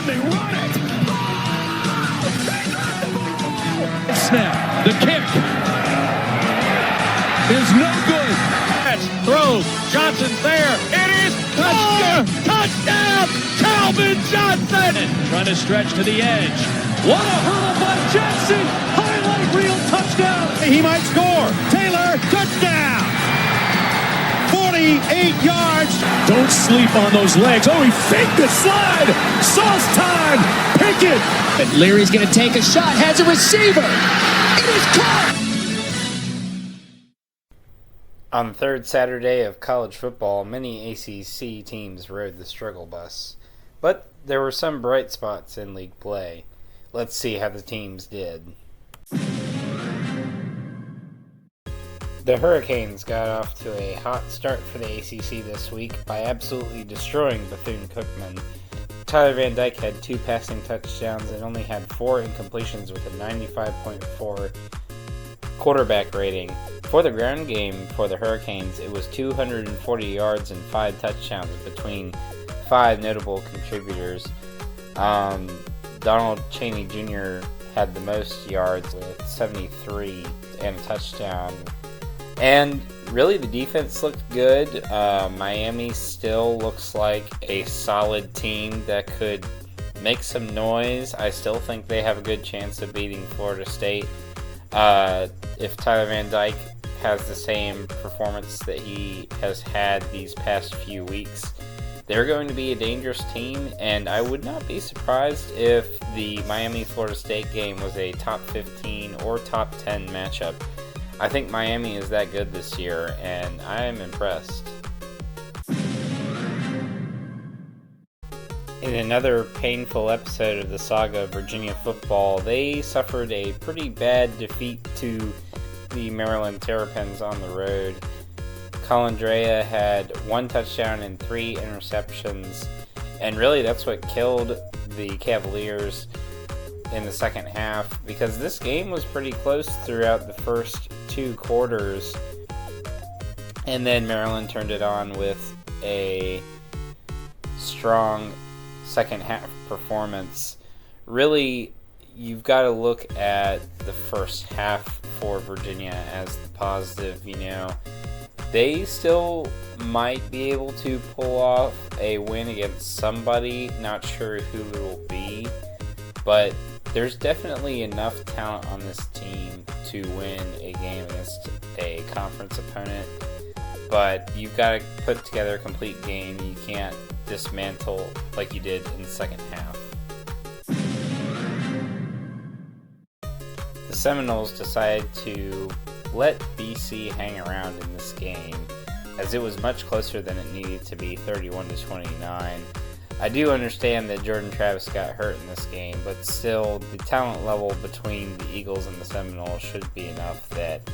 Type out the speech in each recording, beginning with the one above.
they run it. Snap. The kick is no good. Throws. Johnson's there. It is touchdown. Touchdown. Calvin Johnson. Trying to stretch to the edge. What a hurdle by Johnson. Highlight reel touchdown. He might score. Taylor, touchdown. 48 yards. Don't sleep on those legs. Oh, he faked the slide. Sauce time. Pickett. And Leary's going to take a shot. Has a receiver. It is caught. On the third Saturday of college football, many ACC teams rode the struggle bus. But there were some bright spots in league play. Let's see how the teams did. The Hurricanes got off to a hot start for the ACC this week by absolutely destroying Bethune-Cookman. Tyler Van Dyke had 2 passing touchdowns and only had 4 incompletions with a 95.4 quarterback rating. For the ground game for the Hurricanes, it was 240 yards and 5 touchdowns between 5 notable contributors. Donald Chaney Jr. had the most yards with 73 and a touchdown. And really, the defense looked good. Miami still looks like a solid team that could make some noise. I still think they have a good chance of beating Florida State. If Tyler Van Dyke has the same performance that he has had these past few weeks, they're going to be a dangerous team, and I would not be surprised if the Miami-Florida State game was a top 15 or top 10 matchup. I think Miami is that good this year, and I am impressed. In another painful episode of the saga of Virginia football, they suffered a pretty bad defeat to the Maryland Terrapins on the road. Colin Drea had 1 touchdown and 3 interceptions, and really that's what killed the Cavaliers in the second half, because this game was pretty close throughout the first 2 quarters, and then Maryland turned it on with a strong second half performance. Really, you've got to look at the first half for Virginia as the positive. They still might be able to pull off a win against somebody, not sure who it will be, but there's definitely enough talent on this team to win a game against a conference opponent, but you've got to put together a complete game. You can't dismantle like you did in the second half. The Seminoles decided to let BC hang around in this game, as it was much closer than it needed to be, 31-29. I do understand that Jordan Travis got hurt in this game, but still, the talent level between the Eagles and the Seminoles should be enough that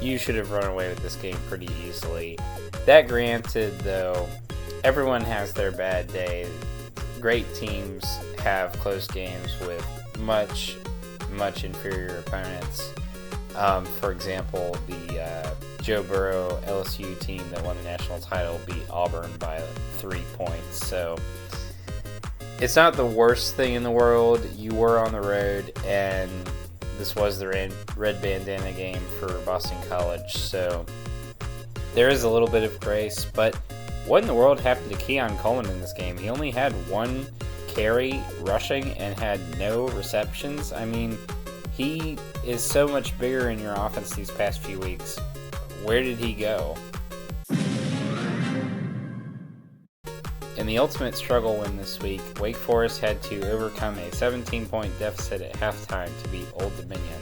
you should have run away with this game pretty easily. That granted, though, everyone has their bad day. Great teams have close games with much inferior opponents. For example, the Joe Burrow LSU team that won the national title beat Auburn by 3 points. So it's not the worst thing in the world. You were on the road, and this was the red bandana game for Boston College. So there is a little bit of grace, but what in the world happened to Keon Coleman in this game? He only had 1 carry rushing and had no receptions. I mean, he is so much bigger in your offense these past few weeks. Where did he go? In the ultimate struggle win this week, Wake Forest had to overcome a 17-point deficit at halftime to beat Old Dominion.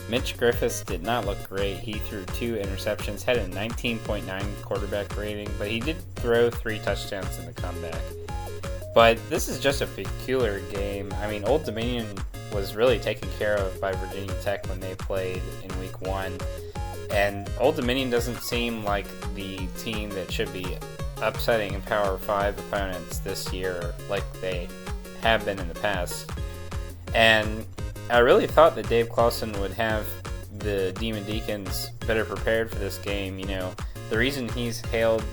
Mitch Griffiths did not look great. He threw 2 interceptions, had a 19.9 quarterback rating, but he did throw 3 touchdowns in the comeback. But this is just a peculiar game. I mean, Old Dominion was really taken care of by Virginia Tech when they played in week 1. And Old Dominion doesn't seem like the team that should be upsetting Power 5 opponents this year like they have been in the past. And I really thought that Dave Clawson would have the Demon Deacons better prepared for this game. The reason he's hailed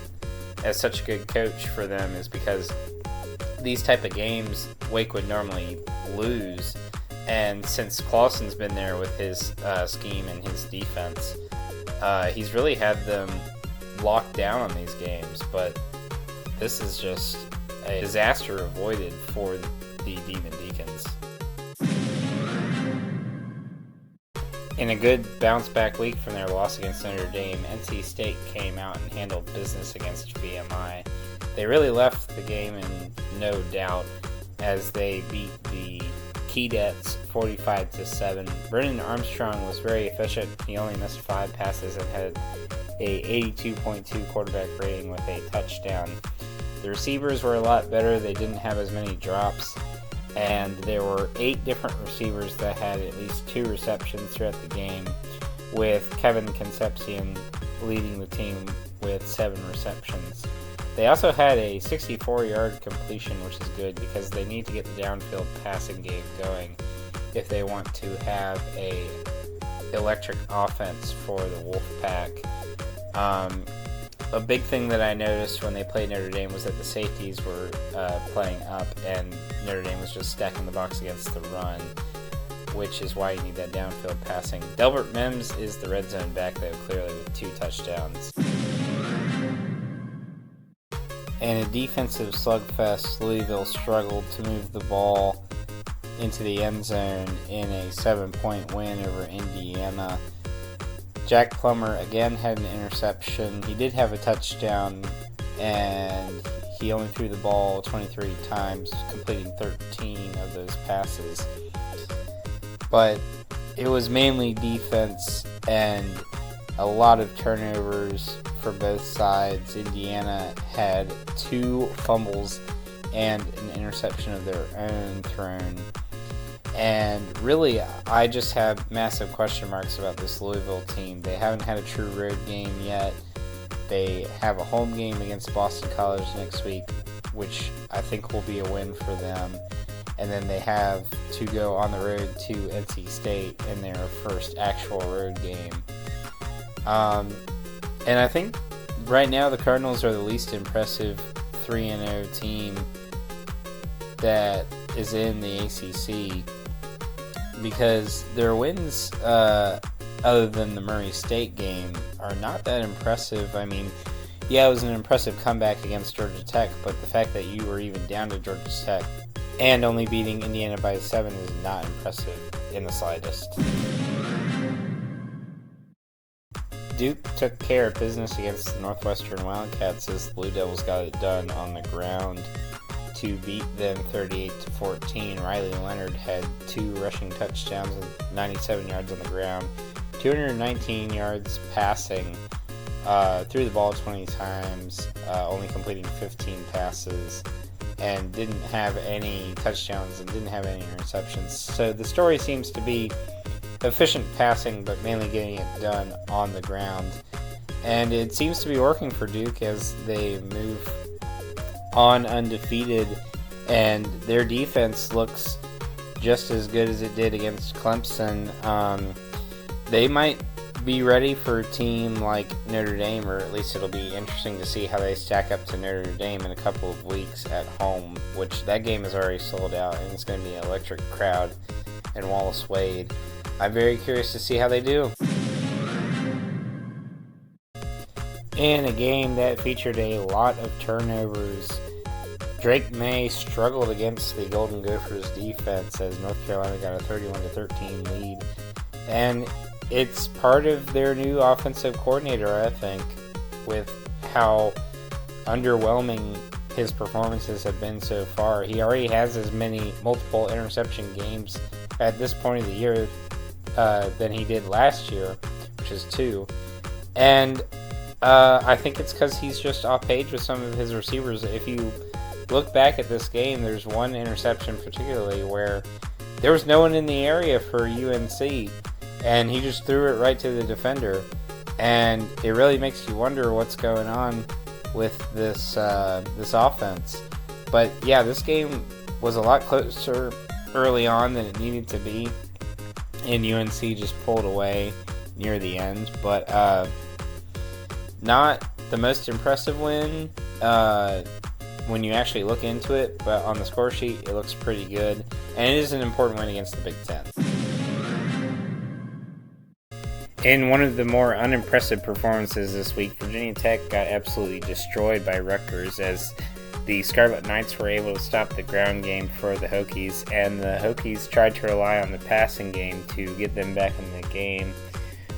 as such a good coach for them is because these type of games Wake would normally lose, and since Clausen's been there with his scheme and his defense, he's really had them locked down on these games. But this is just a disaster avoided for the Demon Deacons. In a good bounce-back week from their loss against Notre Dame, NC State came out and handled business against VMI. They really left the game in no doubt as they beat the Keydets 45-7. Brennan Armstrong was very efficient. He only missed 5 passes and had a 82.2 quarterback rating with a touchdown. The receivers were a lot better. They didn't have as many drops, and there were 8 different receivers that had at least 2 receptions throughout the game, with Kevin Concepcion leading the team with 7 receptions. They also had a 64-yard completion, which is good because they need to get the downfield passing game going if they want to have a electric offense for the Wolfpack. A big thing that I noticed when they played Notre Dame was that the safeties were playing up, and Notre Dame was just stacking the box against the run, which is why you need that downfield passing. Delbert Mims is the red zone back, though, clearly with 2 touchdowns. In a defensive slugfest, Louisville struggled to move the ball into the end zone in a 7-point win over Indiana. Jack Plummer again had an interception. He did have a touchdown, and he only threw the ball 23 times, completing 13 of those passes. But it was mainly defense and a lot of turnovers for both sides. Indiana had 2 fumbles and an interception of their own thrown. And really, I just have massive question marks about this Louisville team. They haven't had a true road game yet. They have a home game against Boston College next week, which I think will be a win for them. And then they have to go on the road to NC State in their first actual road game. And I think right now the Cardinals are the least impressive 3-0 team that is in the ACC, because their wins, other than the Murray State game, are not that impressive. I mean, yeah, it was an impressive comeback against Georgia Tech, but the fact that you were even down to Georgia Tech and only beating Indiana by 7 is not impressive in the slightest. Duke took care of business against the Northwestern Wildcats as the Blue Devils got it done on the ground to beat them 38-14. Riley Leonard had 2 rushing touchdowns and 97 yards on the ground, 219 yards passing, threw the ball 20 times, only completing 15 passes, and didn't have any touchdowns and didn't have any interceptions. So the story seems to be efficient passing, but mainly getting it done on the ground. And it seems to be working for Duke as they move on undefeated, and their defense looks just as good as it did against Clemson. They might be ready for a team like Notre Dame, or at least it'll be interesting to see how they stack up to Notre Dame in a couple of weeks at home, which that game is already sold out, and it's going to be an electric crowd in Wallace Wade. I'm very curious to see how they do. In a game that featured a lot of turnovers, Drake May struggled against the Golden Gophers defense as North Carolina got a 31-13 lead. And it's part of their new offensive coordinator, I think, with how underwhelming his performances have been so far. He already has as many multiple interception games at this point of the year than he did last year, which is 2. And I think it's because he's just off page with some of his receivers. If you look back at this game, there's one interception particularly where there was no one in the area for UNC, and he just threw it right to the defender. And it really makes you wonder what's going on with this offense. But yeah, this game was a lot closer early on than it needed to be, and UNC just pulled away near the end. But not the most impressive win. when you actually look into it, but on the score sheet, it looks pretty good, and it is an important win against the Big Ten. In one of the more unimpressive performances this week, Virginia Tech got absolutely destroyed by Rutgers as the Scarlet Knights were able to stop the ground game for the Hokies, and the Hokies tried to rely on the passing game to get them back in the game,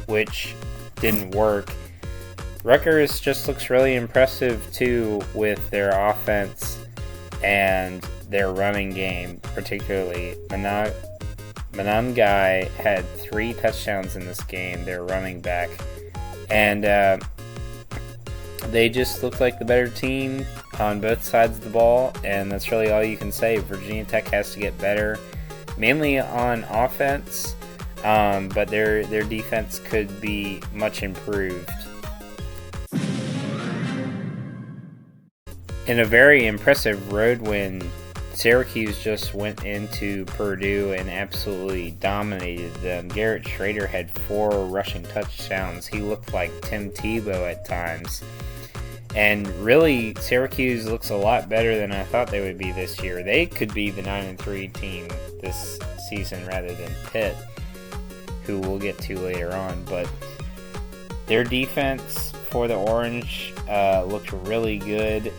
which didn't work. Rutgers just looks really impressive too with their offense and their running game, particularly. Manangai had 3 touchdowns in this game, their running back, and they just look like the better team on both sides of the ball, and that's really all you can say. Virginia Tech has to get better, mainly on offense, but their defense could be much improved. In a very impressive road win, Syracuse just went into Purdue and absolutely dominated them. Garrett Schrader had 4 rushing touchdowns. He looked like Tim Tebow at times. And really, Syracuse looks a lot better than I thought they would be this year. They could be the 9-3 team this season rather than Pitt, who we'll get to later on. But their defense for the Orange looked really good.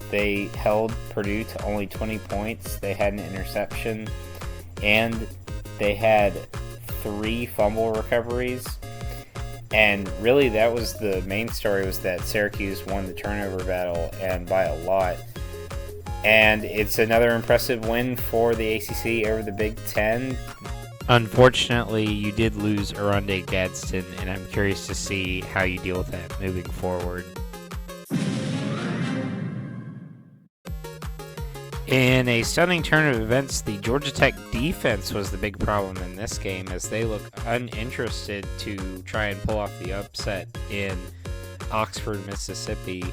They held Purdue to only 20 points. They had an interception, and they had 3 fumble recoveries. And really, that was the main story, was that Syracuse won the turnover battle, and by a lot. And it's another impressive win for the ACC over the Big Ten. Unfortunately, you did lose Aronde Gadsden, and I'm curious to see how you deal with that moving forward. In a stunning turn of events, the Georgia Tech defense was the big problem in this game, as they look uninterested to try and pull off the upset in Oxford, Mississippi.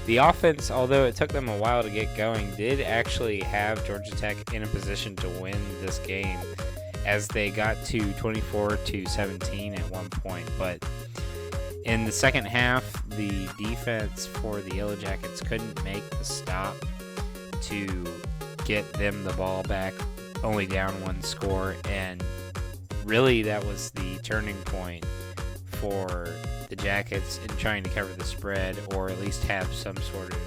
The offense, although it took them a while to get going, did actually have Georgia Tech in a position to win this game, as they got to 24-17 at one point. But in the second half, the defense for the Yellow Jackets couldn't make the stop to get them the ball back, only down 1 score, and really that was the turning point for the Jackets in trying to cover the spread, or at least have some sort of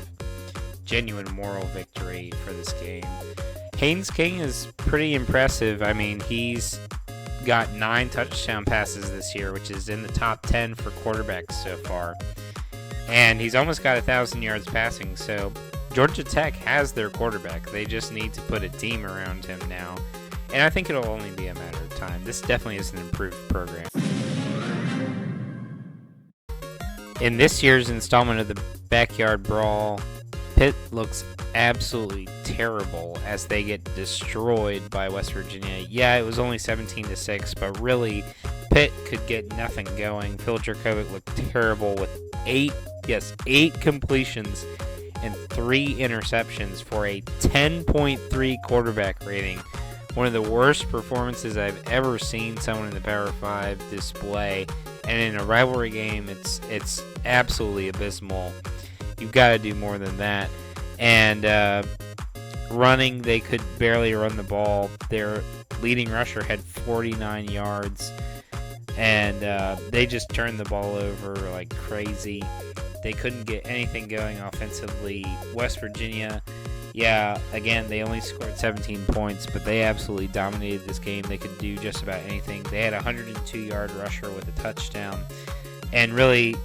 genuine moral victory for this game. Haynes King is pretty impressive. I mean, he's got 9 touchdown passes this year, which is in the top 10 for quarterbacks so far, and he's almost got 1,000 yards passing, so Georgia Tech has their quarterback. They just need to put a team around him now, and I think it'll only be a matter of time. This definitely is an improved program. In this year's installment of the Backyard Brawl, Pitt looks absolutely terrible as they get destroyed by West Virginia. Yeah, it was only 17-6, but really, Pitt could get nothing going. Phil Jurkovec looked terrible with 8 completions and 3 interceptions for a 10.3 quarterback rating. One of the worst performances I've ever seen someone in the Power 5 display. And in a rivalry game, it's absolutely abysmal. You've got to do more than that. And running, they could barely run the ball. Their leading rusher had 49 yards. And they just turned the ball over like crazy. They couldn't get anything going offensively. West Virginia, yeah, again, they only scored 17 points, but they absolutely dominated this game. They could do just about anything. They had a 102-yard rusher with a touchdown. And really,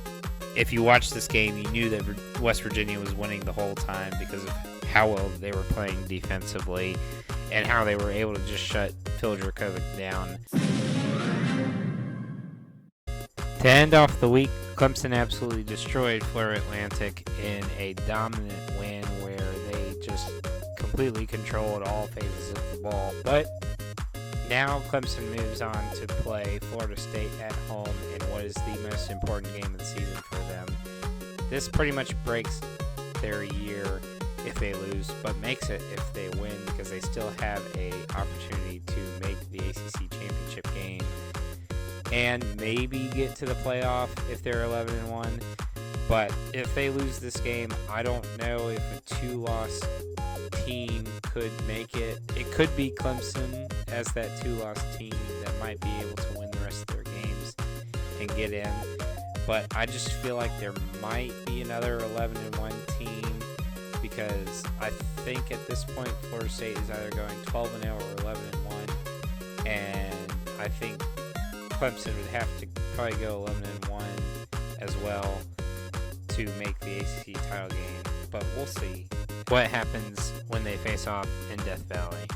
if you watched this game, you knew that West Virginia was winning the whole time because of how well they were playing defensively and how they were able to just shut Phil Jurkovec down. To end off the week, Clemson absolutely destroyed Florida Atlantic in a dominant win where they just completely controlled all phases of the ball. But now Clemson moves on to play Florida State at home in what is the most important game of the season for them. This pretty much breaks their year if they lose, but makes it if they win, because they still have an opportunity to make the ACC championship game and maybe get to the playoff if they're 11-1. But if they lose this game, I don't know if a 2-loss team could make it. It could be Clemson as that 2-loss team that might be able to win the rest of their games and get in. But I just feel like there might be another 11-1 team, because I think at this point Florida State is either going 12-0 or 11-1, and I think Clemson would have to probably go 11-1 as well to make the ACC title game. But we'll see what happens when they face off in Death Valley.